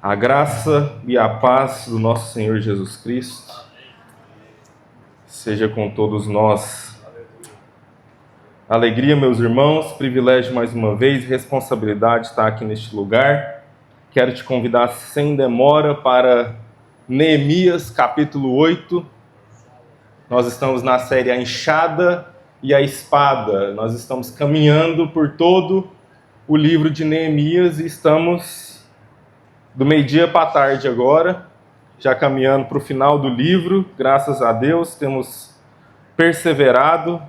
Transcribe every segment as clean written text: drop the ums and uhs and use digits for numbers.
A graça e a paz do nosso Senhor Jesus Cristo seja com todos nós. Alegria, meus irmãos, privilégio mais uma vez, responsabilidade estar aqui neste lugar. Quero te convidar sem demora para Neemias capítulo 8. Nós estamos na série A Enxada e a Espada. Nós estamos caminhando por todo o livro de Neemias e estamos do meio-dia para a tarde agora, já caminhando para o final do livro. Graças a Deus temos perseverado.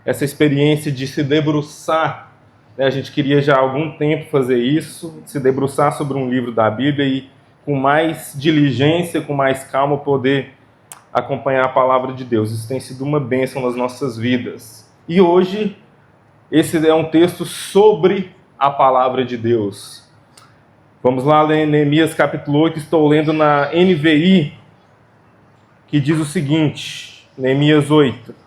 Essa experiência de se debruçar, né? A gente queria já há algum tempo fazer isso, se debruçar sobre um livro da Bíblia e com mais diligência, com mais calma, poder acompanhar a palavra de Deus. Isso tem sido uma bênção nas nossas vidas. E hoje, esse é um texto sobre a palavra de Deus. Vamos lá ler Neemias capítulo 8, estou lendo na NVI, que diz o seguinte, Neemias 8.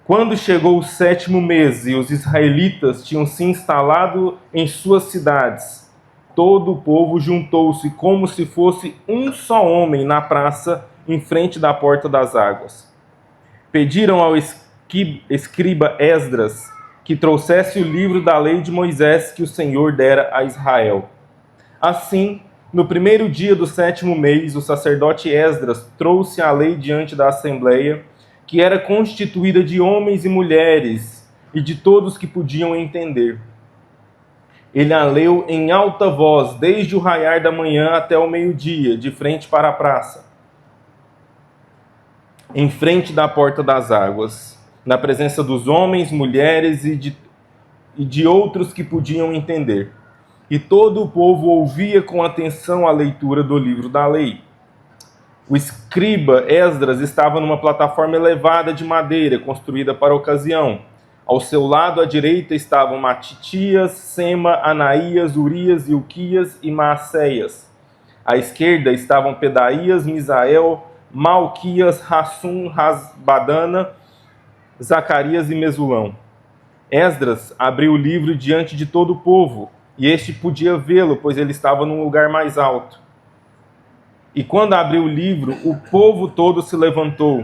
Quando chegou o 7º mês e os israelitas tinham se instalado em suas cidades, todo o povo juntou-se como se fosse um só homem na praça em frente da porta das águas. Pediram ao escriba Esdras que trouxesse o livro da lei de Moisés que o Senhor dera a Israel. Assim, no primeiro dia do 7º mês, o sacerdote Esdras trouxe a lei diante da assembleia, que era constituída de homens e mulheres e de todos que podiam entender. Ele a leu em alta voz, desde o raiar da manhã até o meio-dia, de frente para a praça, em frente da porta das águas, na presença dos homens, mulheres e de outros que podiam entender. E todo o povo ouvia com atenção a leitura do livro da lei. O escriba Esdras estava numa plataforma elevada de madeira, construída para a ocasião. Ao seu lado à direita estavam Matitias, Sema, Anaías, Urias, Ilquias e Maacéias. À esquerda estavam Pedaías, Misael, Malquias, Hassum, Rasbadana, Zacarias e Mesulão. Esdras abriu o livro diante de todo o povo, e este podia vê-lo, pois ele estava num lugar mais alto. E quando abriu o livro, o povo todo se levantou.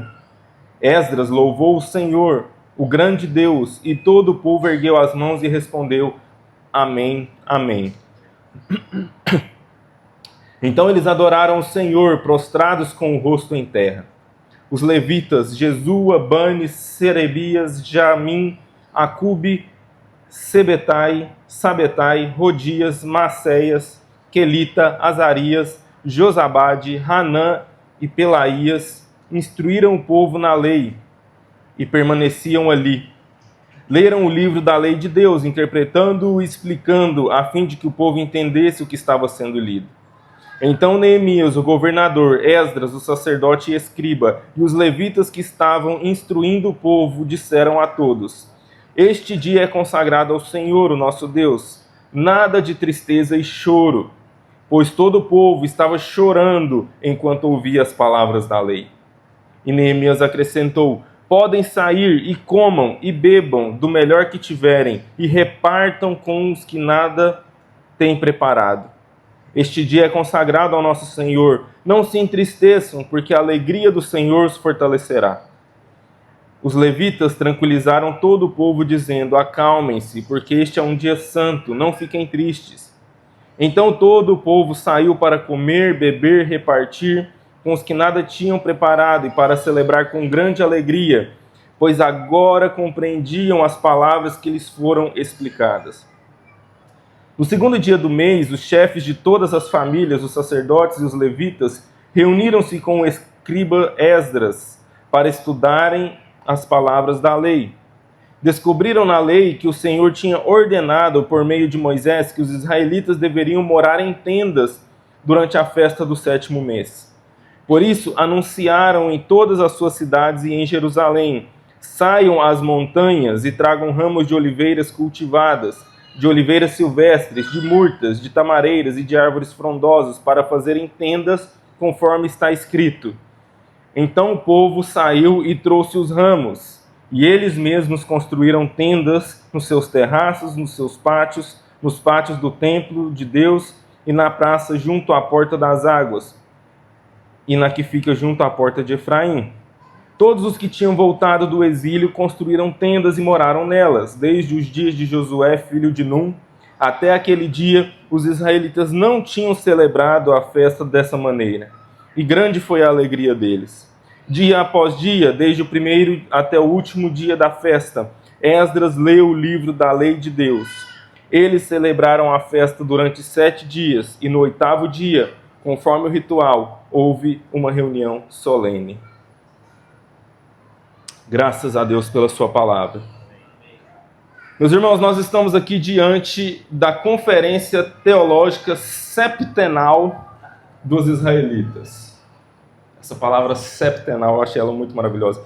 Esdras louvou o Senhor, o grande Deus, e todo o povo ergueu as mãos e respondeu: Amém, Amém. Então eles adoraram o Senhor, prostrados com o rosto em terra. Os levitas, Jesua, Bani, Serebias, Jamim, Acube, Sebetai, Sabetai, Rodias, Maceias, Quelita, Azarias, Josabade, Hanã e Pelaías instruíram o povo na lei e permaneciam ali. Leram o livro da lei de Deus, interpretando-o e explicando, a fim de que o povo entendesse o que estava sendo lido. Então Neemias, o governador, Esdras, o sacerdote e escriba, e os levitas que estavam instruindo o povo, disseram a todos: Este dia é consagrado ao Senhor, o nosso Deus. Nada de tristeza e choro, pois todo o povo estava chorando enquanto ouvia as palavras da lei. E Neemias acrescentou: Podem sair e comam e bebam do melhor que tiverem e repartam com os que nada têm preparado. Este dia é consagrado ao nosso Senhor. Não se entristeçam, porque a alegria do Senhor os fortalecerá. Os levitas tranquilizaram todo o povo, dizendo: Acalmem-se, porque este é um dia santo, não fiquem tristes. Então todo o povo saiu para comer, beber, repartir com os que nada tinham preparado e para celebrar com grande alegria, pois agora compreendiam as palavras que lhes foram explicadas. No segundo dia do mês, os chefes de todas as famílias, os sacerdotes e os levitas, reuniram-se com o escriba Esdras para estudarem as palavras da lei. Descobriram na lei que o Senhor tinha ordenado por meio de Moisés que os israelitas deveriam morar em tendas durante a festa do 7º mês. Por isso, anunciaram em todas as suas cidades e em Jerusalém: Saiam às montanhas e tragam ramos de oliveiras cultivadas, de oliveiras silvestres, de murtas, de tamareiras e de árvores frondosas, para fazerem tendas conforme está escrito. Então o povo saiu e trouxe os ramos, e eles mesmos construíram tendas nos seus terraços, nos seus pátios, nos pátios do templo de Deus, e na praça junto à porta das águas, e na que fica junto à porta de Efraim. Todos os que tinham voltado do exílio construíram tendas e moraram nelas. Desde os dias de Josué, filho de Num, até aquele dia, os israelitas não tinham celebrado a festa dessa maneira. E grande foi a alegria deles. Dia após dia, desde o primeiro até o último dia da festa, Esdras leu o livro da lei de Deus. Eles celebraram a festa durante 7 dias, e no 8º dia, conforme o ritual, houve uma reunião solene. Graças a Deus pela sua palavra. Meus irmãos, nós estamos aqui diante da Conferência Teológica Septenal dos Israelitas. Essa palavra septenal, eu achei ela muito maravilhosa.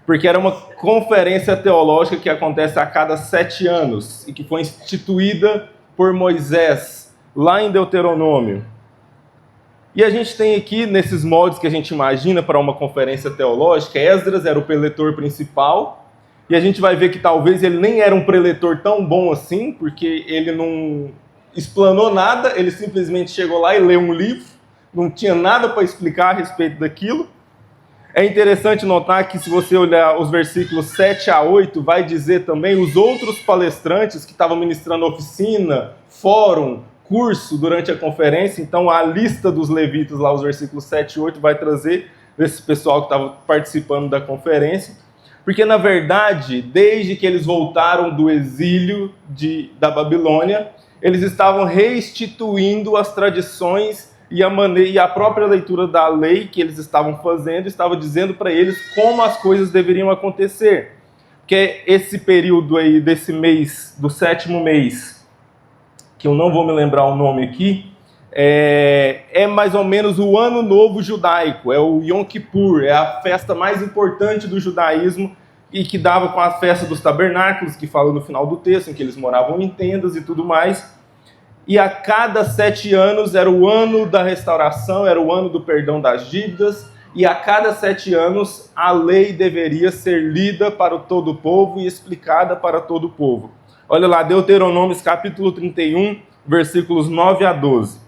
Porque era uma conferência teológica que acontece a cada 7 anos e que foi instituída por Moisés, lá em Deuteronômio. E a gente tem aqui, nesses moldes que a gente imagina para uma conferência teológica, Esdras era o preletor principal, e a gente vai ver que talvez ele nem era um preletor tão bom assim, porque ele não explanou nada, ele simplesmente chegou lá e leu um livro, não tinha nada para explicar a respeito daquilo. É interessante notar que se você olhar os versículos 7 a 8, vai dizer também os outros palestrantes que estavam ministrando oficina, fórum, curso durante a conferência. Então a lista dos levitas lá, os versículos 7 e 8, vai trazer esse pessoal que estava participando da conferência. Porque na verdade, desde que eles voltaram do exílio da Babilônia, eles estavam restituindo as tradições e a própria leitura da lei que eles estavam fazendo estava dizendo para eles como as coisas deveriam acontecer. Porque esse período aí desse mês, do 7º mês, que eu não vou me lembrar o nome aqui, é mais ou menos o Ano Novo Judaico, é o Yom Kippur, é a festa mais importante do judaísmo e que dava com a festa dos tabernáculos, que fala no final do texto, em que eles moravam em tendas e tudo mais. E a cada 7 anos era o ano da restauração, era o ano do perdão das dívidas, e a cada 7 anos a lei deveria ser lida para todo o povo e explicada para todo o povo. Olha lá, Deuteronômio capítulo 31, versículos 9 a 12.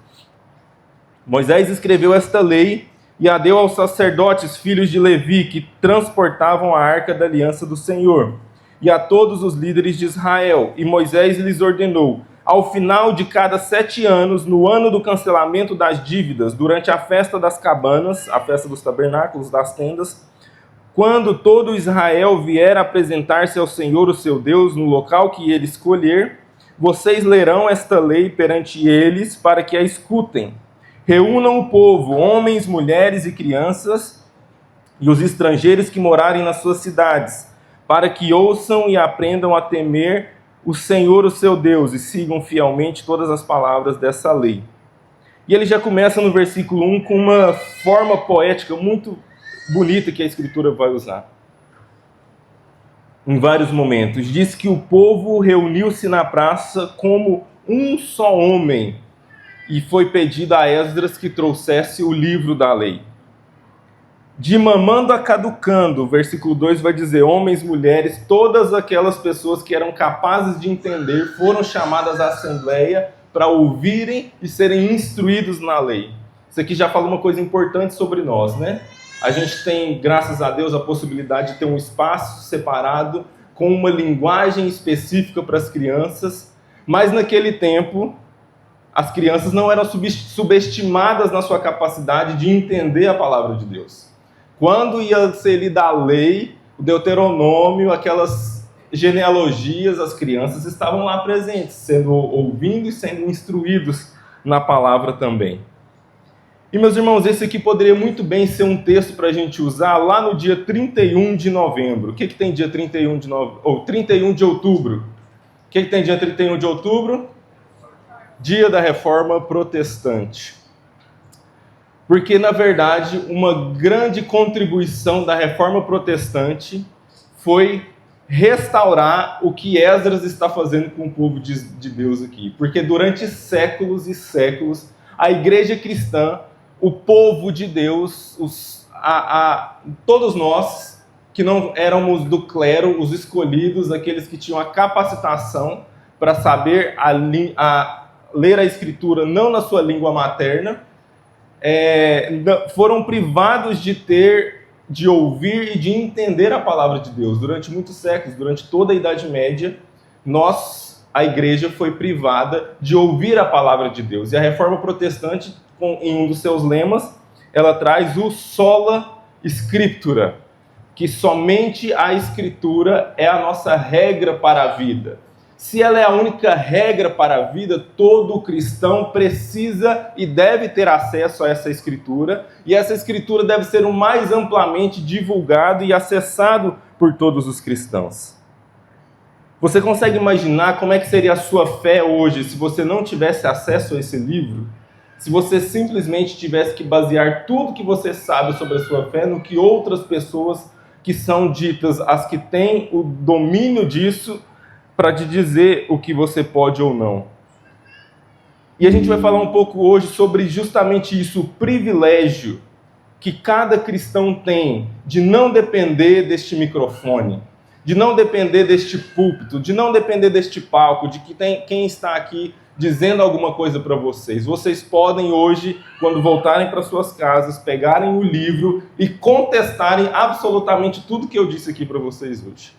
Moisés escreveu esta lei e a deu aos sacerdotes, filhos de Levi, que transportavam a arca da aliança do Senhor, e a todos os líderes de Israel. E Moisés lhes ordenou: ao final de cada 7 anos, no ano do cancelamento das dívidas, durante a festa das cabanas, a festa dos tabernáculos, das tendas, quando todo Israel vier apresentar-se ao Senhor, o seu Deus, no local que ele escolher, vocês lerão esta lei perante eles para que a escutem. Reúnam o povo, homens, mulheres e crianças, e os estrangeiros que morarem nas suas cidades, para que ouçam e aprendam a temer o Senhor, o seu Deus, e sigam fielmente todas as palavras dessa lei. E ele já começa no versículo 1 com uma forma poética muito bonita que a Escritura vai usar. Em vários momentos. Diz que o povo reuniu-se na praça como um só homem, e foi pedido a Esdras que trouxesse o livro da lei. De mamando a caducando, o versículo 2 vai dizer: homens, mulheres, todas aquelas pessoas que eram capazes de entender foram chamadas à assembleia para ouvirem e serem instruídos na lei. Isso aqui já fala uma coisa importante sobre nós, né? A gente tem, graças a Deus, a possibilidade de ter um espaço separado com uma linguagem específica para as crianças, mas naquele tempo as crianças não eram subestimadas na sua capacidade de entender a palavra de Deus. Quando ia ser lida a lei, o Deuteronômio, aquelas genealogias, as crianças estavam lá presentes, ouvindo e sendo instruídos na palavra também. E, meus irmãos, esse aqui poderia muito bem ser um texto para a gente usar lá no dia 31 de novembro. O que tem dia 31 de novembro? Ou 31 de outubro? O que tem dia 31 de outubro? Dia da Reforma Protestante. Porque, na verdade, uma grande contribuição da Reforma Protestante foi restaurar o que Esdras está fazendo com o povo de Deus aqui. Porque durante séculos e séculos, a igreja cristã, o povo de Deus, todos nós que não éramos do clero, os escolhidos, aqueles que tinham a capacitação para saber ler a Escritura não na sua língua materna, foram privados de ouvir e de entender a palavra de Deus. Durante muitos séculos, durante toda a Idade Média, a igreja foi privada de ouvir a palavra de Deus. E a Reforma Protestante, em um dos seus lemas, ela traz o sola scriptura, que somente a Escritura é a nossa regra para a vida. Se ela é a única regra para a vida, todo cristão precisa e deve ter acesso a essa Escritura, e essa Escritura deve ser o mais amplamente divulgado e acessado por todos os cristãos. Você consegue imaginar como é que seria a sua fé hoje se você não tivesse acesso a esse livro? Se você simplesmente tivesse que basear tudo que você sabe sobre a sua fé no que outras pessoas que são ditas as que têm o domínio disso para te dizer o que você pode ou não. E a gente vai falar um pouco hoje sobre justamente isso, o privilégio que cada cristão tem de não depender deste microfone, de não depender deste púlpito, de não depender deste palco, de que tem quem está aqui dizendo alguma coisa para vocês. Vocês podem hoje, quando voltarem para suas casas, pegarem o livro e contestarem absolutamente tudo que eu disse aqui para vocês hoje.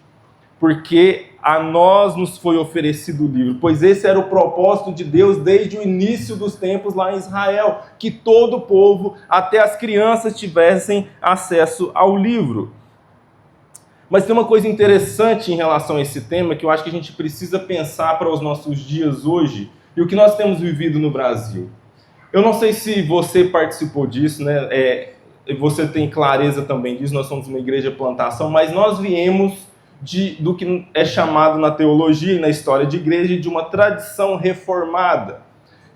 Porque a nós nos foi oferecido o livro, pois esse era o propósito de Deus desde o início dos tempos lá em Israel, que todo o povo, até as crianças, tivessem acesso ao livro. Mas tem uma coisa interessante em relação a esse tema que eu acho que a gente precisa pensar para os nossos dias hoje e o que nós temos vivido no Brasil. Eu não sei se você participou disso, né? Você tem clareza também disso, nós somos uma igreja plantação, mas nós viemos do que é chamado na teologia e na história de igreja de uma tradição reformada,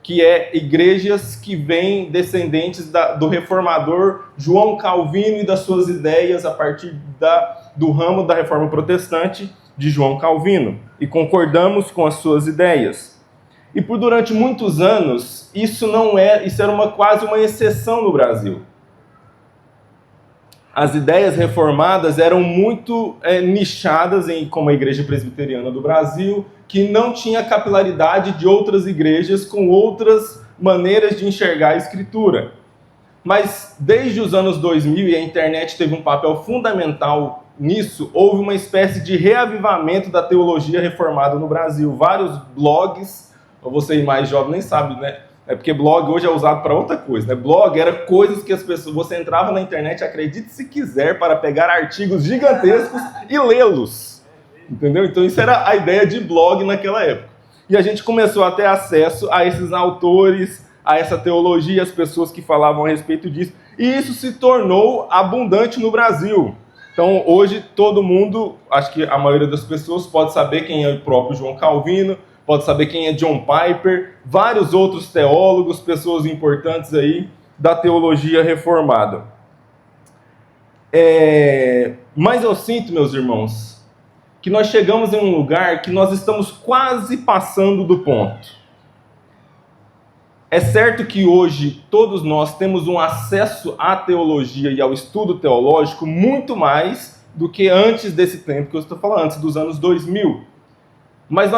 que é igrejas que vêm descendentes do reformador João Calvino e das suas ideias a partir do ramo da reforma protestante de João Calvino, e concordamos com as suas ideias. E durante muitos anos, isso era quase uma exceção no Brasil. As ideias reformadas eram muito nichadas como a Igreja Presbiteriana do Brasil, que não tinha capilaridade de outras igrejas com outras maneiras de enxergar a Escritura. Mas desde os anos 2000, e a internet teve um papel fundamental nisso, houve uma espécie de reavivamento da teologia reformada no Brasil. Vários blogs, você mais jovem nem sabe, né? É porque blog hoje é usado para outra coisa, né? Blog era coisas que as pessoas... Você entrava na internet, acredite se quiser, para pegar artigos gigantescos e lê-los. Entendeu? Então isso era a ideia de blog naquela época. E a gente começou a ter acesso a esses autores, a essa teologia, as pessoas que falavam a respeito disso. E isso se tornou abundante no Brasil. Então hoje todo mundo, acho que a maioria das pessoas pode saber quem é o próprio João Calvino, pode saber quem é John Piper, vários outros teólogos, pessoas importantes aí da teologia reformada. Mas eu sinto, meus irmãos, que nós chegamos em um lugar que nós estamos quase passando do ponto. É certo que hoje todos nós temos um acesso à teologia e ao estudo teológico muito mais do que antes desse tempo que eu estou falando, antes dos anos 2000. Mas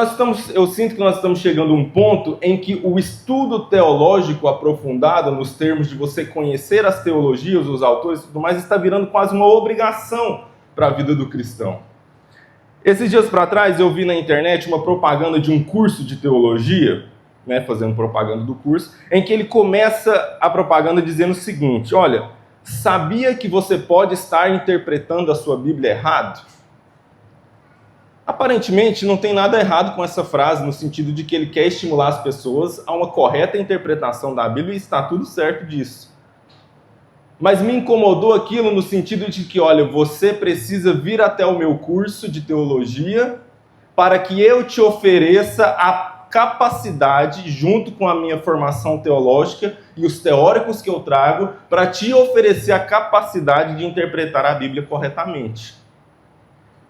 eu sinto que nós estamos chegando a um ponto em que o estudo teológico aprofundado, nos termos de você conhecer as teologias, os autores e tudo mais, está virando quase uma obrigação para a vida do cristão. Esses dias para trás eu vi na internet uma propaganda de um curso de teologia, né, fazendo propaganda do curso, em que ele começa a propaganda dizendo o seguinte: olha, sabia que você pode estar interpretando a sua Bíblia errado? Aparentemente, não tem nada errado com essa frase, no sentido de que ele quer estimular as pessoas a uma correta interpretação da Bíblia, e está tudo certo disso. Mas me incomodou aquilo no sentido de que, olha, você precisa vir até o meu curso de teologia para que eu te ofereça a capacidade, junto com a minha formação teológica e os teóricos que eu trago, para te oferecer a capacidade de interpretar a Bíblia corretamente.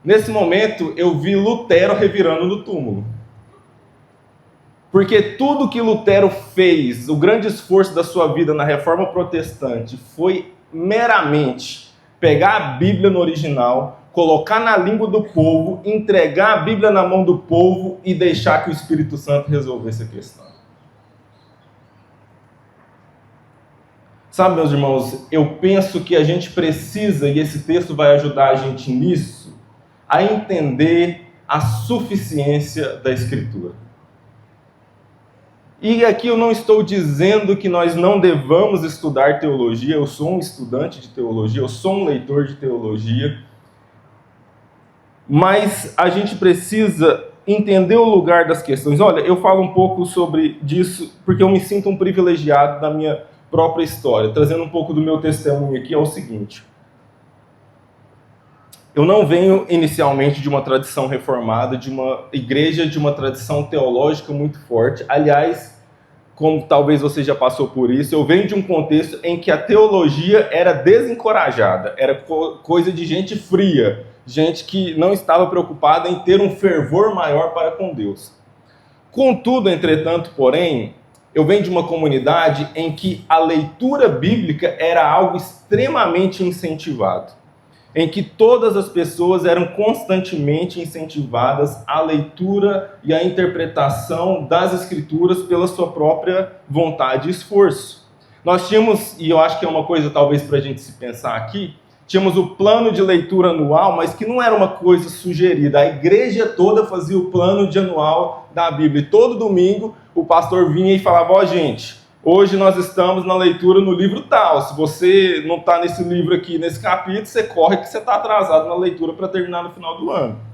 Nesse momento, eu vi Lutero revirando no túmulo. Porque tudo que Lutero fez, o grande esforço da sua vida na Reforma Protestante, foi meramente pegar a Bíblia no original, colocar na língua do povo, entregar a Bíblia na mão do povo e deixar que o Espírito Santo resolvesse a questão. Sabe, meus irmãos, eu penso que a gente precisa, e esse texto vai ajudar a gente nisso, a entender a suficiência da Escritura. E aqui eu não estou dizendo que nós não devamos estudar teologia, eu sou um estudante de teologia, eu sou um leitor de teologia, mas a gente precisa entender o lugar das questões. Olha, eu falo um pouco sobre disso porque eu me sinto um privilegiado da minha própria história. Trazendo um pouco do meu testemunho aqui, é o seguinte. Eu não venho inicialmente de uma tradição reformada, de uma igreja, de uma tradição teológica muito forte. Aliás, como talvez você já passou por isso, eu venho de um contexto em que a teologia era desencorajada, era coisa de gente fria, gente que não estava preocupada em ter um fervor maior para com Deus. Contudo, entretanto, porém, eu venho de uma comunidade em que a leitura bíblica era algo extremamente incentivado, em que todas as pessoas eram constantemente incentivadas à leitura e à interpretação das Escrituras pela sua própria vontade e esforço. Nós tínhamos, e eu acho que é uma coisa talvez para a gente se pensar aqui, tínhamos o plano de leitura anual, mas que não era uma coisa sugerida. A igreja toda fazia o plano de anual da Bíblia. E todo domingo o pastor vinha e falava, ó gente, hoje nós estamos na leitura no livro tal. Se você não está nesse livro aqui, nesse capítulo, você corre que você está atrasado na leitura para terminar no final do ano.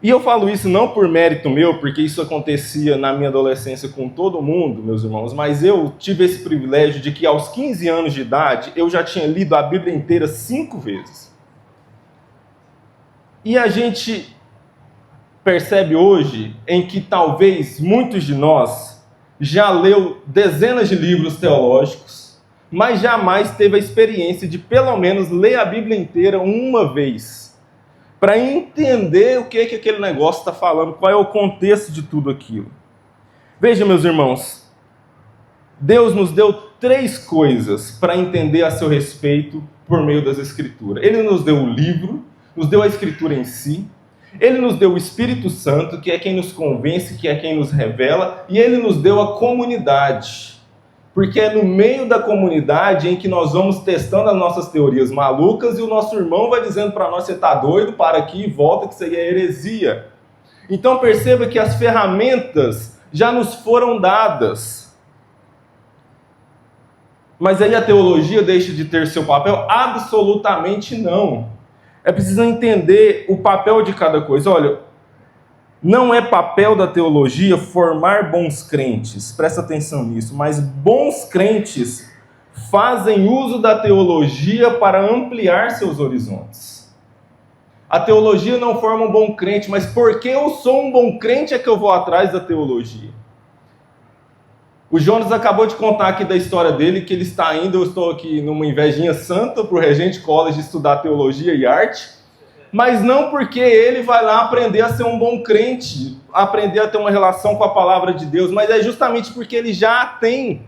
E eu falo isso não por mérito meu, porque isso acontecia na minha adolescência com todo mundo, meus irmãos, mas eu tive esse privilégio de que aos 15 anos de idade eu já tinha lido a Bíblia inteira 5 vezes. E a gente percebe hoje em que talvez muitos de nós já leu dezenas de livros teológicos, mas jamais teve a experiência de pelo menos ler a Bíblia inteira uma vez, para entender o que aquele negócio está falando, qual é o contexto de tudo aquilo. Veja, meus irmãos, Deus nos deu 3 coisas para entender a seu respeito por meio das Escrituras. Ele nos deu o livro, nos deu a Escritura em si, Ele nos deu o Espírito Santo, que é quem nos convence, que é quem nos revela, e Ele nos deu a comunidade. Porque é no meio da comunidade em que nós vamos testando as nossas teorias malucas e o nosso irmão vai dizendo para nós, você está doido, para aqui e volta, que isso aí é heresia. Então perceba que as ferramentas já nos foram dadas. Mas aí a teologia deixa de ter seu papel? Absolutamente não. É preciso entender o papel de cada coisa. Olha, não é papel da teologia formar bons crentes, presta atenção nisso, mas bons crentes fazem uso da teologia para ampliar seus horizontes. A teologia não forma um bom crente, mas porque eu sou um bom crente é que eu vou atrás da teologia. O Jonas acabou de contar aqui da história dele, que ele está indo, eu estou aqui numa invejinha santa para o Regente College estudar teologia e arte, mas não porque ele vai lá aprender a ser um bom crente, aprender a ter uma relação com a palavra de Deus, mas é justamente porque ele já a tem,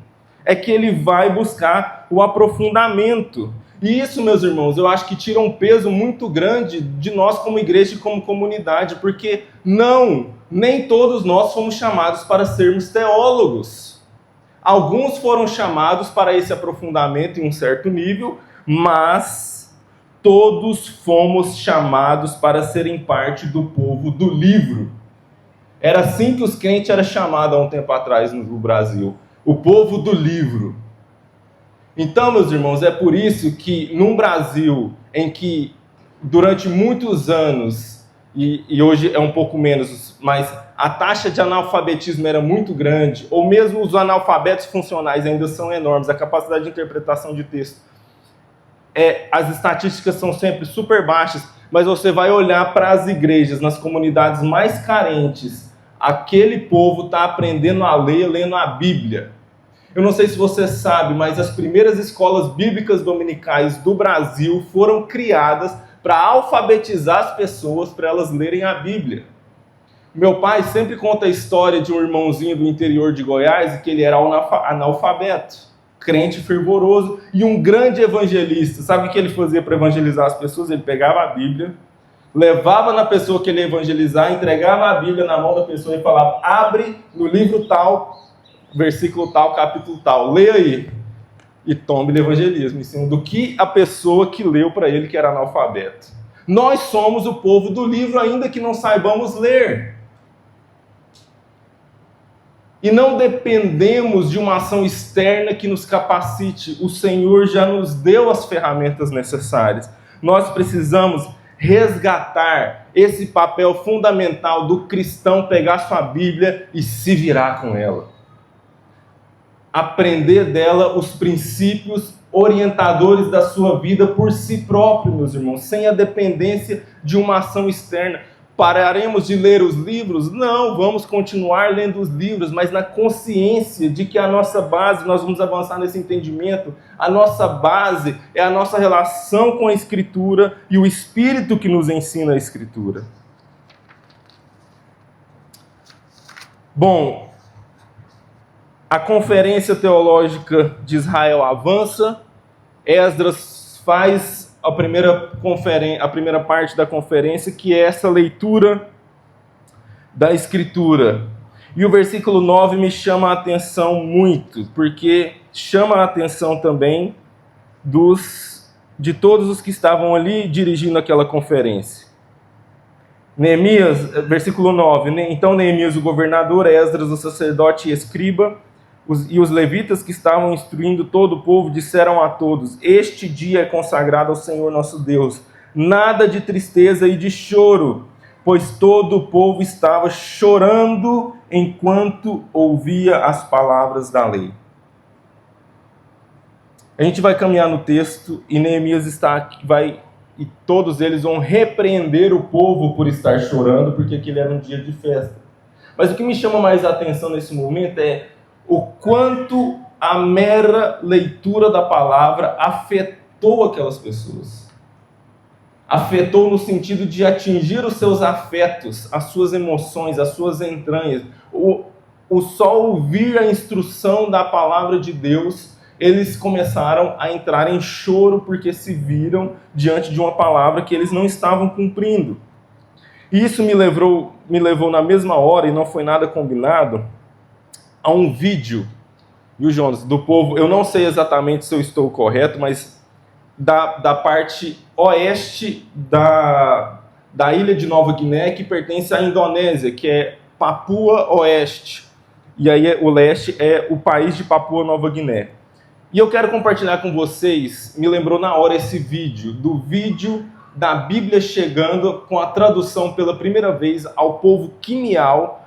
é que ele vai buscar o aprofundamento. E isso, meus irmãos, eu acho que tira um peso muito grande de nós como igreja e como comunidade, porque nem todos nós fomos chamados para sermos teólogos. Alguns foram chamados para esse aprofundamento em um certo nível, mas todos fomos chamados para serem parte do povo do livro. Era assim que os crentes eram chamados há um tempo atrás no Brasil. O povo do livro. Então, meus irmãos, é por isso que num Brasil em que durante muitos anos, e hoje é um pouco menos, mas a taxa de analfabetismo era muito grande, ou mesmo os analfabetos funcionais ainda são enormes, a capacidade de interpretação de texto. As estatísticas são sempre super baixas, mas você vai olhar para as igrejas, nas comunidades mais carentes, aquele povo está aprendendo a ler, lendo a Bíblia. Eu não sei se você sabe, mas as primeiras escolas bíblicas dominicais do Brasil foram criadas para alfabetizar as pessoas, para elas lerem a Bíblia. Meu pai sempre conta a história de um irmãozinho do interior de Goiás, que ele era analfabeto, crente fervoroso e um grande evangelista. Sabe o que ele fazia para evangelizar as pessoas? Ele pegava a Bíblia, levava na pessoa que ele ia evangelizar, entregava a Bíblia na mão da pessoa e falava, abre no livro tal, versículo tal, capítulo tal, leia aí. e tome do evangelismo, em cima do que a pessoa que leu para ele que era analfabeto. Nós somos o povo do livro, ainda que não saibamos ler. E não dependemos de uma ação externa que nos capacite. O Senhor já nos deu as ferramentas necessárias. Nós precisamos resgatar esse papel fundamental do cristão pegar sua Bíblia e se virar com ela. Aprender dela os princípios orientadores da sua vida por si próprio, meus irmãos, sem a dependência de uma ação externa. Pararemos de ler os livros? Não, vamos continuar lendo os livros, mas na consciência de que a nossa base, nós vamos avançar nesse entendimento, a nossa base é a nossa relação com a Escritura e o Espírito que nos ensina a Escritura. Bom, a Conferência Teológica de Israel avança, Esdras faz a primeira parte da conferência, que é essa leitura da Escritura. E o versículo 9 me chama a atenção muito, porque chama a atenção também de todos os que estavam ali dirigindo aquela conferência. Neemias, versículo 9, então Neemias, o governador, Esdras, o sacerdote e escriba, e os levitas que estavam instruindo todo o povo disseram a todos: este dia é consagrado ao Senhor nosso Deus, nada de tristeza e de choro, pois todo o povo estava chorando enquanto ouvia as palavras da lei. A gente vai caminhar no texto e Neemias e todos eles vão repreender o povo por estar chorando, porque aquele era um dia de festa. Mas o que me chama mais a atenção nesse momento é o quanto a mera leitura da palavra afetou aquelas pessoas. Afetou no sentido de atingir os seus afetos, as suas emoções, as suas entranhas. O só ouvir a instrução da palavra de Deus, eles começaram a entrar em choro porque se viram diante de uma palavra que eles não estavam cumprindo. E isso me levou na mesma hora, e não foi nada combinado, a um vídeo, viu, Jonas, do povo, eu não sei exatamente se eu estou correto, mas da parte oeste da ilha de Nova Guiné, que pertence à Indonésia, que é Papua Oeste. E aí o leste é o país de Papua Nova Guiné. E eu quero compartilhar com vocês, me lembrou na hora esse vídeo da Bíblia chegando com a tradução pela primeira vez ao povo quimial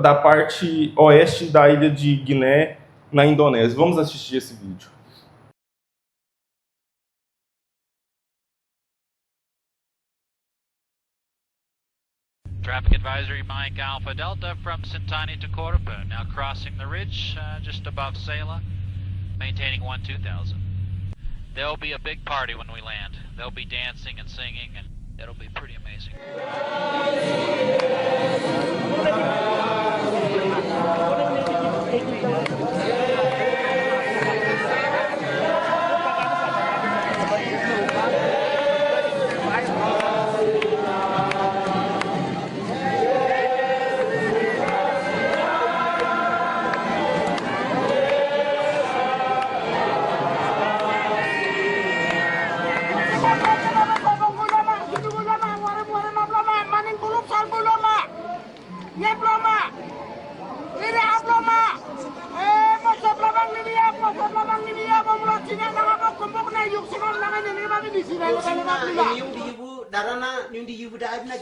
da parte oeste da ilha de Guiné, na Indonésia. Vamos assistir esse vídeo. Traffic advisory Mike Alpha Delta from Sintani to Corupa, now crossing the ridge just above Sela, maintaining 12000. There'll be a big party when we land. They'll be dancing and singing, and it'll be pretty amazing.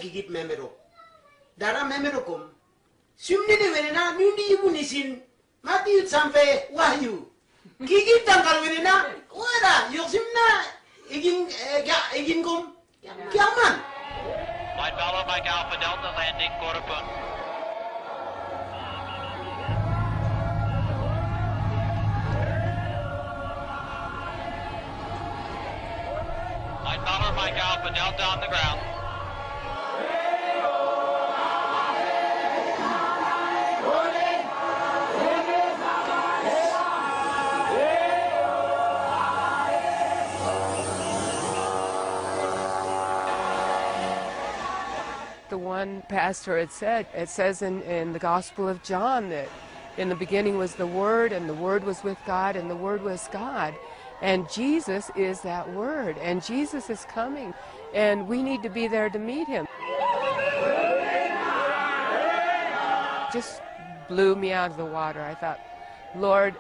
Gigit memero. Dara memero kum. Sumni ni wenena nyundi ibu nisin. Mati yut sampai wahyu. Gigit tangkal wenena. Wala yuksimna igin kum. Kiaman. Light follow Mike Alpha Delta landing Corupa. Light follow Mike Alpha Delta on the ground. The one pastor had said, it says in the Gospel of John that In the beginning was the Word, and the Word was with God, and the Word was God. And Jesus is that Word, and Jesus is coming, and we need to be there to meet him. Just blew me out of the water. I thought, Lord,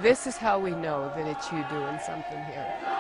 this is how we know that it's you doing something here.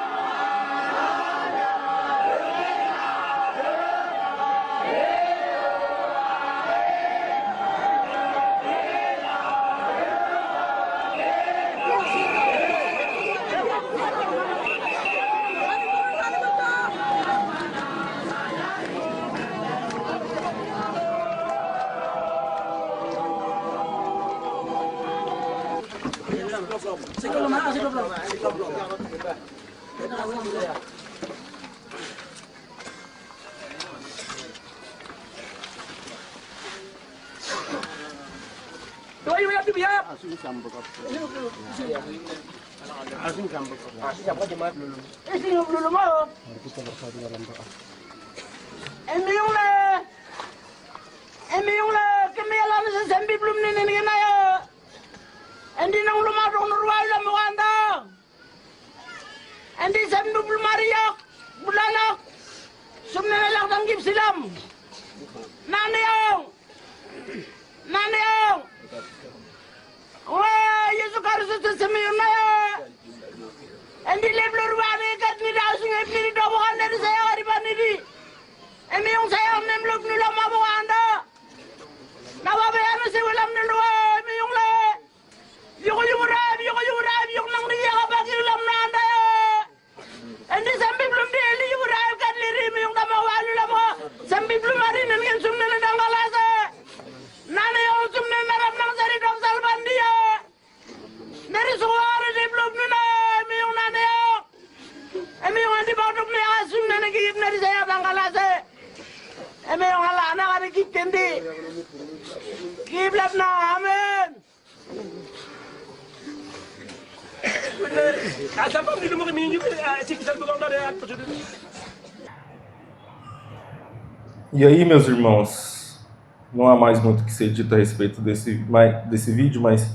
E aí, meus irmãos, não há mais muito que ser dito a respeito desse vídeo, mas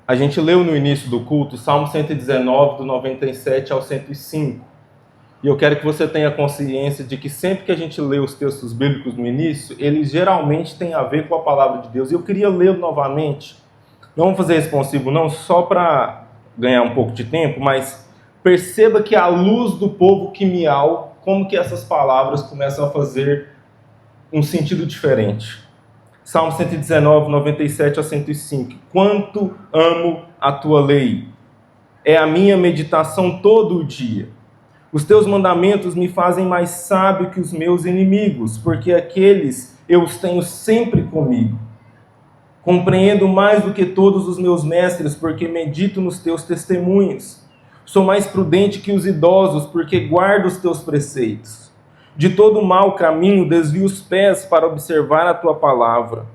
a gente leu no início do culto Salmo 119, do 97 ao 105. E eu quero que você tenha consciência de que sempre que a gente lê os textos bíblicos no início, eles geralmente têm a ver com a palavra de Deus. E eu queria ler novamente. Não vamos fazer responsivo não só para ganhar um pouco de tempo, mas perceba que à luz do povo quimial, como que essas palavras começam a fazer um sentido diferente. Salmo 119, 97 a 105. Quanto amo a tua lei! É a minha meditação todo o dia. Os teus mandamentos me fazem mais sábio que os meus inimigos, porque aqueles eu os tenho sempre comigo. Compreendo mais do que todos os meus mestres, porque medito nos teus testemunhos. Sou mais prudente que os idosos, porque guardo os teus preceitos. De todo mau caminho desvio os pés para observar a tua palavra.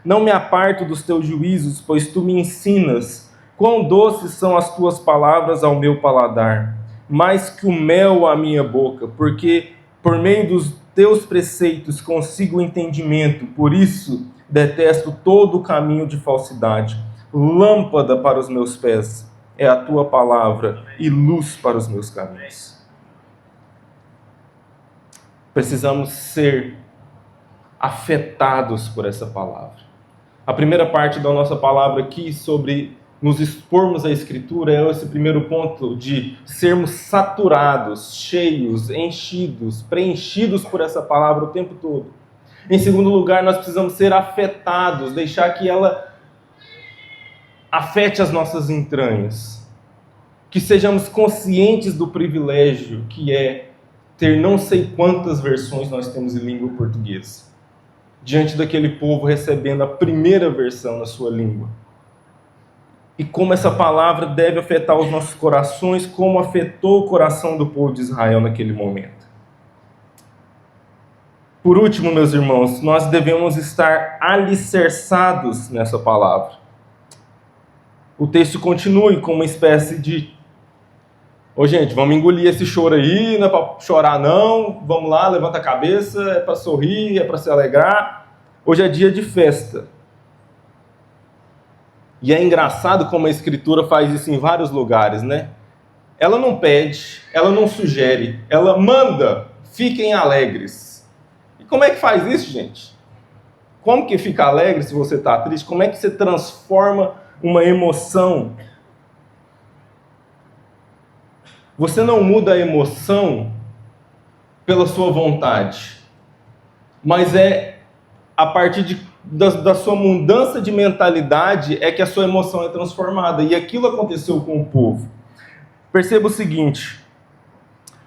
Não me aparto dos teus juízos, pois tu me ensinas. Quão doces são as tuas palavras ao meu paladar, mais que o mel à minha boca, porque por meio dos teus preceitos consigo o entendimento. Por isso detesto todo o caminho de falsidade. Lâmpada para os meus pés é a tua palavra e luz para os meus caminhos. Precisamos ser afetados por essa palavra. A primeira parte da nossa palavra aqui sobre nos expormos à Escritura é esse primeiro ponto de sermos saturados, cheios, enchidos, preenchidos por essa palavra o tempo todo. Em segundo lugar, nós precisamos ser afetados, deixar que ela afete as nossas entranhas. Que sejamos conscientes do privilégio que é ter não sei quantas versões nós temos em língua portuguesa. Diante daquele povo recebendo a primeira versão na sua língua. E como essa palavra deve afetar os nossos corações, como afetou o coração do povo de Israel naquele momento. Por último, meus irmãos, nós devemos estar alicerçados nessa palavra. O texto continua com uma espécie de: ô gente, vamos engolir esse choro aí, não é para chorar não, vamos lá, levanta a cabeça, é para sorrir, é para se alegrar. Hoje é dia de festa. E é engraçado como a Escritura faz isso em vários lugares, né? Ela não pede, ela não sugere, ela manda, fiquem alegres. E como é que faz isso, gente? Como que fica alegre se você está triste? Como é que você transforma uma emoção? Você não muda a emoção pela sua vontade, mas é a partir da sua mudança de mentalidade é que a sua emoção é transformada. E aquilo aconteceu com o povo. Perceba o seguinte,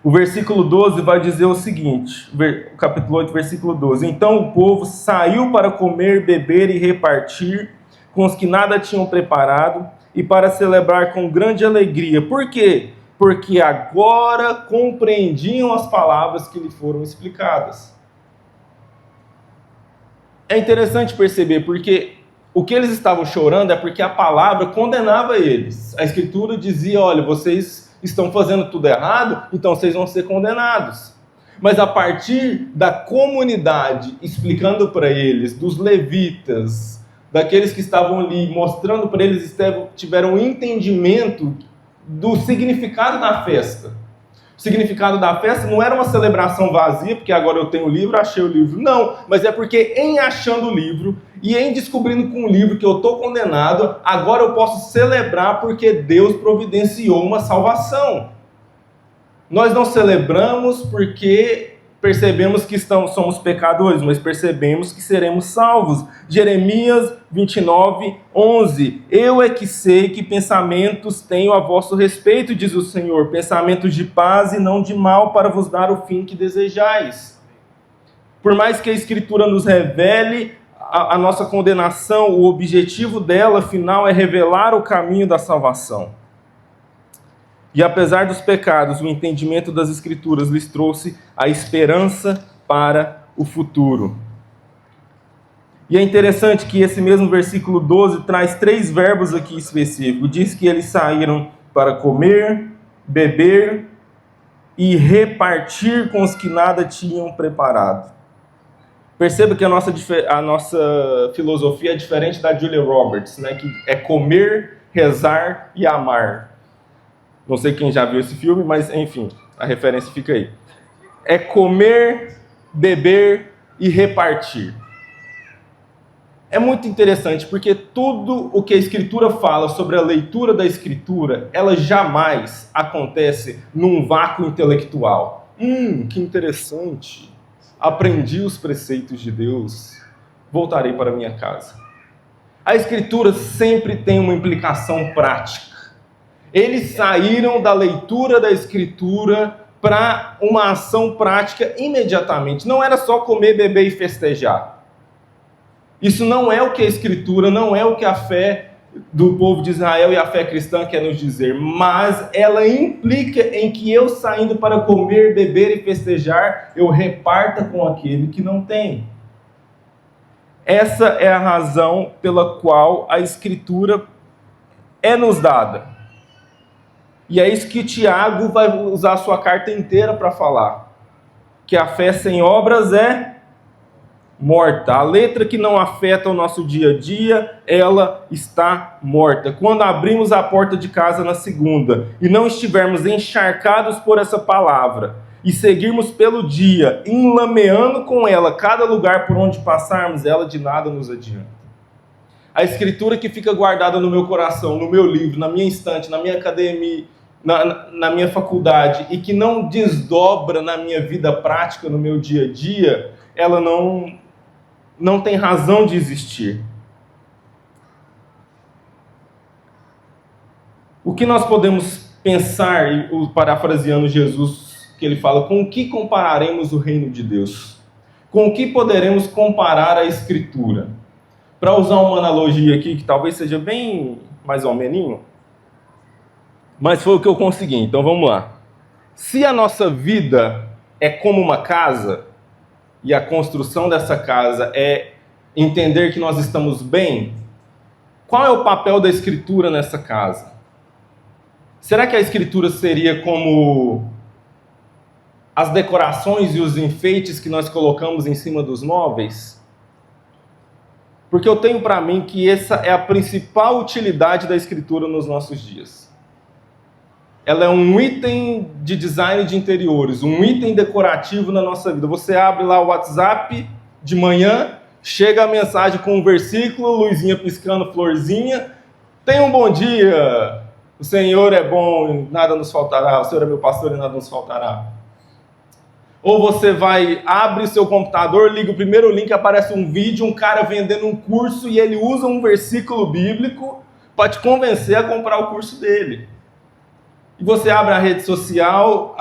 o versículo 12 vai dizer o seguinte, o capítulo 8, versículo 12. Então o povo saiu para comer, beber e repartir com os que nada tinham preparado e para celebrar com grande alegria. Por quê? Porque agora compreendiam as palavras que lhe foram explicadas. É interessante perceber, porque o que eles estavam chorando é porque a palavra condenava eles. A Escritura dizia, olha, vocês estão fazendo tudo errado, então vocês vão ser condenados. Mas a partir da comunidade explicando para eles, dos levitas, daqueles que estavam ali mostrando para eles, tiveram um entendimento do significado da festa. O significado da festa não era uma celebração vazia, porque agora eu tenho o livro, achei o livro. Não, mas é porque em achando o livro e em descobrindo com o livro que eu estou condenado, agora eu posso celebrar porque Deus providenciou uma salvação. Nós não celebramos porque percebemos que somos pecadores, mas percebemos que seremos salvos. Jeremias 29, 11. Eu é que sei que pensamentos tenho a vosso respeito, diz o Senhor, pensamentos de paz e não de mal, para vos dar o fim que desejais. Por mais que a Escritura nos revele a nossa condenação, o objetivo dela, afinal, é revelar o caminho da salvação. E apesar dos pecados, o entendimento das Escrituras lhes trouxe a esperança para o futuro. E é interessante que esse mesmo versículo 12 traz 3 verbos aqui específicos. Diz que eles saíram para comer, beber e repartir com os que nada tinham preparado. Perceba que a nossa filosofia é diferente da Julia Roberts, né? Que é comer, rezar e amar. Não sei quem já viu esse filme, mas enfim, a referência fica aí. É comer, beber e repartir. É muito interessante, porque tudo o que a Escritura fala sobre a leitura da Escritura, ela jamais acontece num vácuo intelectual. Que interessante. Aprendi os preceitos de Deus, voltarei para minha casa. A Escritura sempre tem uma implicação prática. Eles saíram da leitura da Escritura para uma ação prática imediatamente. Não era só comer, beber e festejar. Isso não é o que a Escritura, não é o que a fé do povo de Israel e a fé cristã quer nos dizer, mas ela implica em que eu saindo para comer, beber e festejar, eu reparta com aquele que não tem. Essa é a razão pela qual a Escritura é nos dada. E é isso que Tiago vai usar a sua carta inteira para falar. Que a fé sem obras é morta. A letra que não afeta o nosso dia a dia, ela está morta. Quando abrimos a porta de casa na segunda e não estivermos encharcados por essa palavra e seguirmos pelo dia, enlameando com ela cada lugar por onde passarmos, ela de nada nos adianta. A Escritura que fica guardada no meu coração, no meu livro, na minha estante, na minha academia, na minha faculdade, e que não desdobra na minha vida prática, no meu dia a dia, ela não tem razão de existir. O que nós podemos pensar, parafraseando Jesus, que ele fala, com o que compararemos o reino de Deus? Com o que poderemos comparar a Escritura? Para usar uma analogia aqui, que talvez seja bem mais ou menos, mas foi o que eu consegui, então vamos lá. Se a nossa vida é como uma casa, e a construção dessa casa é entender que nós estamos bem, qual é o papel da Escritura nessa casa? Será que a Escritura seria como as decorações e os enfeites que nós colocamos em cima dos móveis? Porque eu tenho para mim que essa é a principal utilidade da Escritura nos nossos dias. Ela é um item de design de interiores, um item decorativo na nossa vida. Você abre lá o WhatsApp de manhã, chega a mensagem com um versículo, luzinha piscando, florzinha. Tenha um bom dia, o Senhor é bom e nada nos faltará, o Senhor é meu pastor e nada nos faltará. Ou você abre o seu computador, liga o primeiro link, aparece um vídeo, um cara vendendo um curso e ele usa um versículo bíblico para te convencer a comprar o curso dele. E você abre a rede social,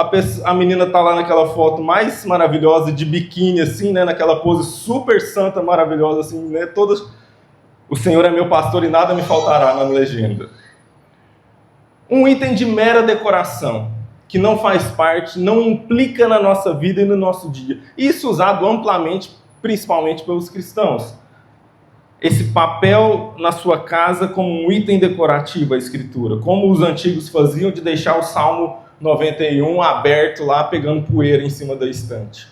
a menina está lá naquela foto mais maravilhosa de biquíni, assim, né? Naquela pose super santa, maravilhosa, assim, né? Todas, o Senhor é meu pastor e nada me faltará, na legenda. Um item de mera decoração, que não faz parte, não implica na nossa vida e no nosso dia. Isso usado amplamente, principalmente pelos cristãos. Esse papel na sua casa como um item decorativo, a Escritura. Como os antigos faziam de deixar o Salmo 91 aberto lá, pegando poeira em cima da estante.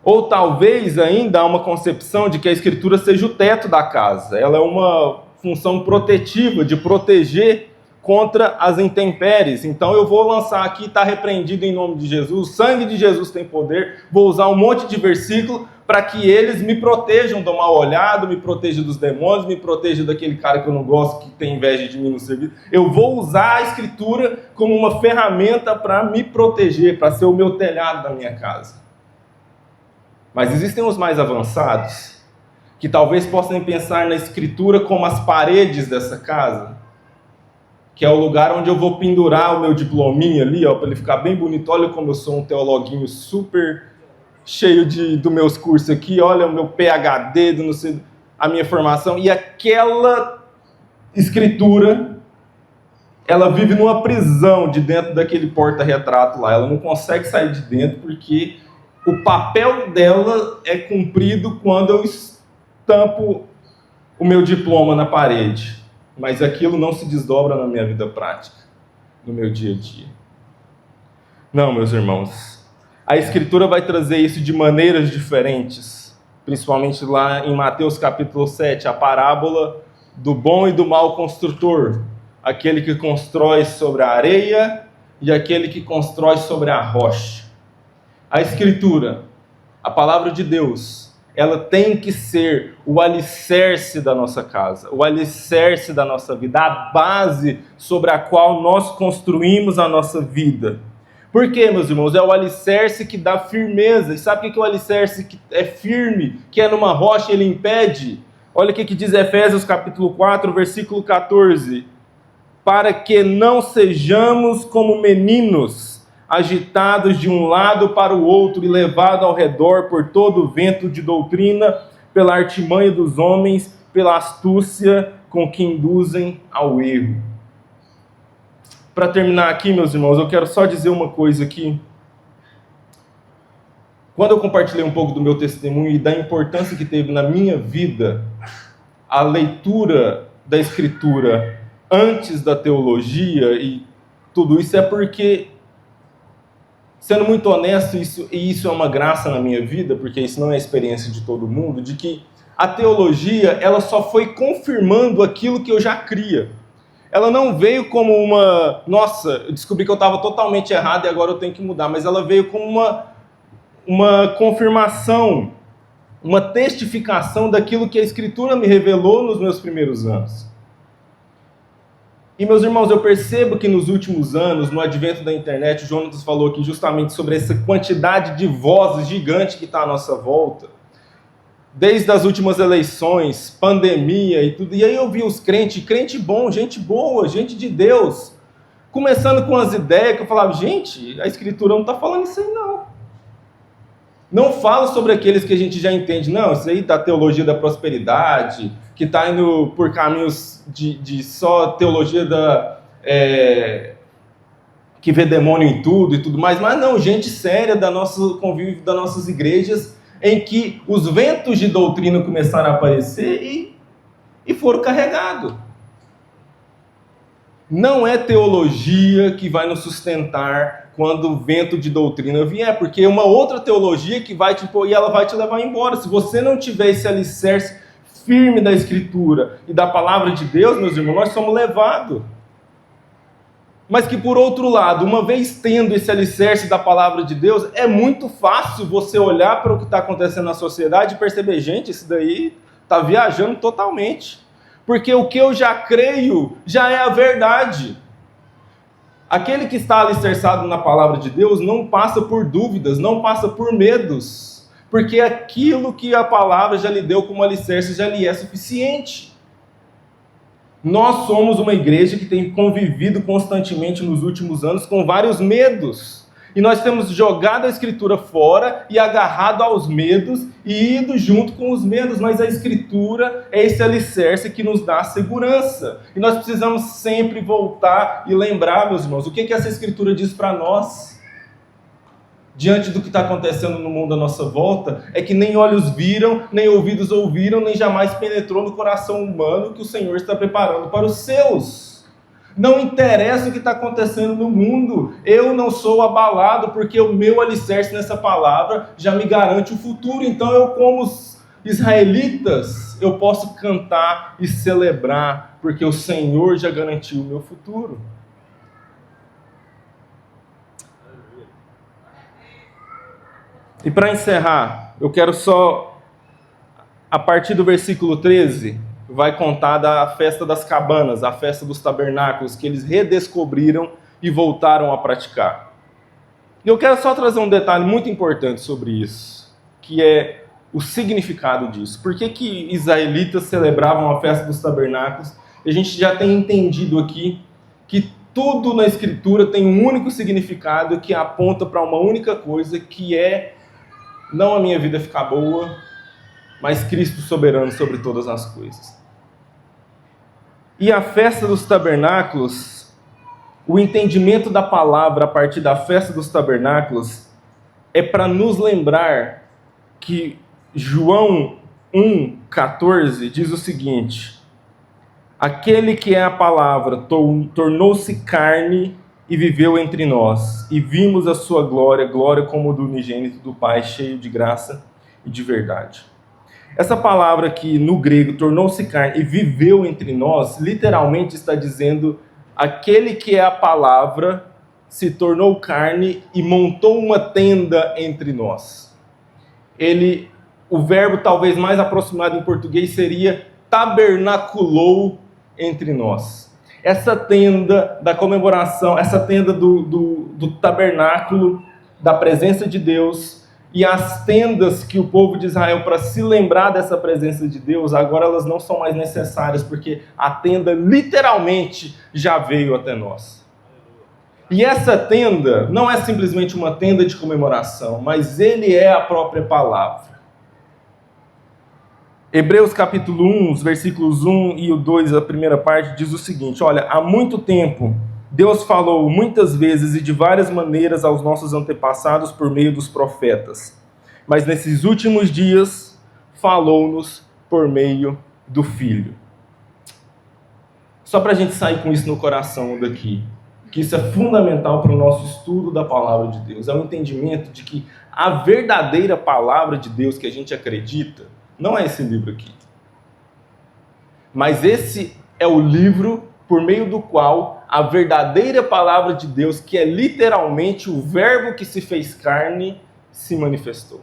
Ou talvez ainda há uma concepção de que a Escritura seja o teto da casa. Ela é uma função protetiva, de proteger contra as intempéries. Então eu vou lançar aqui, está repreendido em nome de Jesus, o sangue de Jesus tem poder, vou usar um monte de versículo para que eles me protejam do mal olhado, me protejam dos demônios, me protejam daquele cara que eu não gosto, que tem inveja de mim no serviço. Eu vou usar a Escritura como uma ferramenta para me proteger, para ser o meu telhado da minha casa. Mas existem os mais avançados, que talvez possam pensar na Escritura como as paredes dessa casa, que é o lugar onde eu vou pendurar o meu diplominha ali, ó, para ele ficar bem bonito. Olha como eu sou um teologuinho super cheio dos meus cursos aqui, olha o meu PhD, não sei, a minha formação. E aquela Escritura, ela vive numa prisão de dentro daquele porta-retrato lá. Ela não consegue sair de dentro porque o papel dela é cumprido quando eu estampo o meu diploma na parede. Mas aquilo não se desdobra na minha vida prática, no meu dia a dia. Não, meus irmãos. A Escritura vai trazer isso de maneiras diferentes. Principalmente lá em Mateus capítulo 7, a parábola do bom e do mau construtor. Aquele que constrói sobre a areia e aquele que constrói sobre a rocha. A Escritura, a palavra de Deus, ela tem que ser o alicerce da nossa casa, o alicerce da nossa vida, a base sobre a qual nós construímos a nossa vida. Por quê, meus irmãos? É o alicerce que dá firmeza. E sabe o que é o alicerce que é firme, que é numa rocha, ele impede? Olha o que diz Efésios capítulo 4, versículo 14. Para que não sejamos como meninos, agitados de um lado para o outro e levados ao redor por todo o vento de doutrina, pela artimanha dos homens, pela astúcia com que induzem ao erro. Para terminar aqui, meus irmãos, eu quero só dizer uma coisa aqui. Quando eu compartilhei um pouco do meu testemunho e da importância que teve na minha vida a leitura da Escritura antes da teologia e tudo isso, é porque, sendo muito honesto, isso é uma graça na minha vida, porque isso não é a experiência de todo mundo, de que a teologia, ela só foi confirmando aquilo que eu já cria. Ela não veio como uma, nossa, eu descobri que eu estava totalmente errado e agora eu tenho que mudar, mas ela veio como uma confirmação, uma testificação daquilo que a Escritura me revelou nos meus primeiros anos. E, meus irmãos, eu percebo que nos últimos anos, no advento da internet, o Jonas falou aqui justamente sobre essa quantidade de vozes gigante que está à nossa volta. Desde as últimas eleições, pandemia e tudo. E aí eu vi os crentes, crente bom, gente boa, gente de Deus, começando com as ideias que eu falava, gente, a Escritura não está falando isso aí não. Não fala sobre aqueles que a gente já entende, não, isso aí da teologia da prosperidade, que está indo por caminhos de só teologia que vê demônio em tudo e tudo mais, mas não, gente séria da nosso convívio, das nossas igrejas, em que os ventos de doutrina começaram a aparecer e foram carregados. Não é teologia que vai nos sustentar quando o vento de doutrina vier, porque é uma outra teologia que vai te pôr e ela vai te levar embora. Se você não tiver esse alicerce firme da Escritura e da Palavra de Deus, meus irmãos, nós somos levados. Mas que, por outro lado, uma vez tendo esse alicerce da Palavra de Deus, é muito fácil você olhar para o que está acontecendo na sociedade e perceber, gente, isso daí está viajando totalmente. Porque o que eu já creio já é a verdade. Aquele que está alicerçado na Palavra de Deus não passa por dúvidas, não passa por medos. Porque aquilo que a Palavra já lhe deu como alicerce já lhe é suficiente. Nós somos uma igreja que tem convivido constantemente nos últimos anos com vários medos. E nós temos jogado a Escritura fora e agarrado aos medos e ido junto com os medos. Mas a Escritura é esse alicerce que nos dá segurança. E nós precisamos sempre voltar e lembrar, meus irmãos, o que essa Escritura diz para nós. Diante do que está acontecendo no mundo à nossa volta, é que nem olhos viram, nem ouvidos ouviram, nem jamais penetrou no coração humano que o Senhor está preparando para os seus. Não interessa o que está acontecendo no mundo, eu não sou abalado, porque o meu alicerce nessa palavra já me garante o futuro. Então eu, como os israelitas, eu posso cantar e celebrar, porque o Senhor já garantiu o meu futuro. E para encerrar, eu quero só, a partir do versículo 13, vai contar da festa das cabanas, a festa dos tabernáculos, que eles redescobriram e voltaram a praticar. E eu quero só trazer um detalhe muito importante sobre isso, que é o significado disso. Por que israelitas celebravam a festa dos tabernáculos? A gente já tem entendido aqui que tudo na Escritura tem um único significado que aponta para uma única coisa, que é não a minha vida ficar boa, mas Cristo soberano sobre todas as coisas. E a festa dos tabernáculos, o entendimento da palavra a partir da festa dos tabernáculos, é para nos lembrar que João 1,14 diz o seguinte: aquele que é a palavra tornou-se carne e viveu entre nós, e vimos a sua glória, glória como do unigênito do Pai, cheio de graça e de verdade. Essa palavra aqui no grego, tornou-se carne e viveu entre nós, literalmente está dizendo, aquele que é a palavra se tornou carne e montou uma tenda entre nós. O verbo talvez mais aproximado em português seria tabernaculou entre nós. Essa tenda da comemoração, essa tenda do tabernáculo, da presença de Deus, e as tendas que o povo de Israel, para se lembrar dessa presença de Deus, agora elas não são mais necessárias, porque a tenda literalmente já veio até nós. E essa tenda não é simplesmente uma tenda de comemoração, mas ele é a própria palavra. Hebreus capítulo 1, os versículos 1 e o 2, a primeira parte, diz o seguinte: olha, há muito tempo Deus falou muitas vezes e de várias maneiras aos nossos antepassados por meio dos profetas. Mas nesses últimos dias falou-nos por meio do Filho. Só para a gente sair com isso no coração daqui, que isso é fundamental para o nosso estudo da palavra de Deus. É o entendimento de que a verdadeira palavra de Deus que a gente acredita não é esse livro aqui. Mas esse é o livro por meio do qual a verdadeira palavra de Deus, que é literalmente o verbo que se fez carne, se manifestou.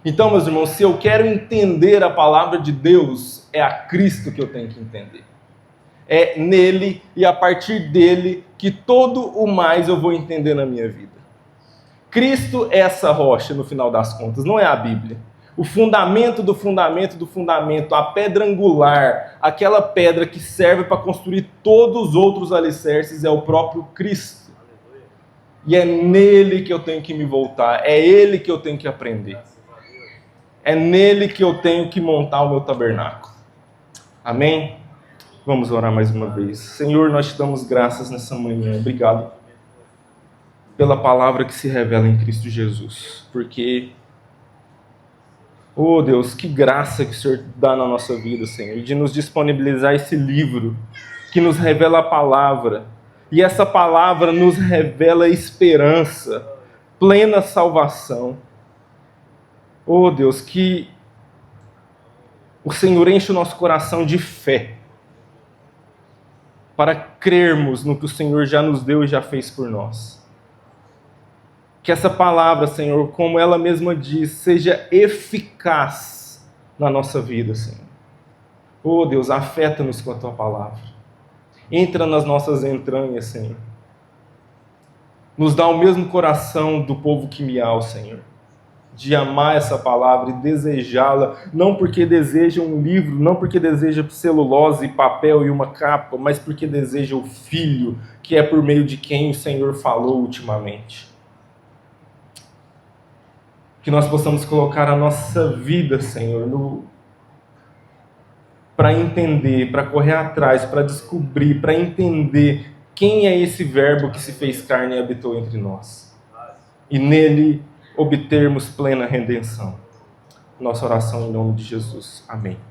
Então, meus irmãos, se eu quero entender a palavra de Deus, é a Cristo que eu tenho que entender. É nele e a partir dele que todo o mais eu vou entender na minha vida. Cristo é essa rocha, no final das contas, não é a Bíblia. O fundamento do fundamento do fundamento, a pedra angular, aquela pedra que serve para construir todos os outros alicerces, é o próprio Cristo. E é nele que eu tenho que me voltar, é ele que eu tenho que aprender. É nele que eu tenho que montar o meu tabernáculo. Amém? Vamos orar mais uma vez. Senhor, nós te damos graças nessa manhã. Obrigado pela palavra que se revela em Cristo Jesus. Porque, oh Deus, que graça que o Senhor dá na nossa vida, Senhor, de nos disponibilizar esse livro que nos revela a palavra. E essa palavra nos revela esperança, plena salvação. Oh Deus, que o Senhor enche o nosso coração de fé, para crermos no que o Senhor já nos deu e já fez por nós. Que essa palavra, Senhor, como ela mesma diz, seja eficaz na nossa vida, Senhor. Oh Deus, afeta-nos com a Tua palavra. Entra nas nossas entranhas, Senhor. Nos dá o mesmo coração do povo quimial, Senhor, de amar essa palavra e desejá-la, não porque deseja um livro, não porque deseja celulose e papel e uma capa, mas porque deseja o Filho, que é por meio de quem o Senhor falou ultimamente. Que nós possamos colocar a nossa vida, Senhor, para entender, para correr atrás, para descobrir, para entender quem é esse verbo que se fez carne e habitou entre nós. E nele obtermos plena redenção. Nossa oração em nome de Jesus. Amém.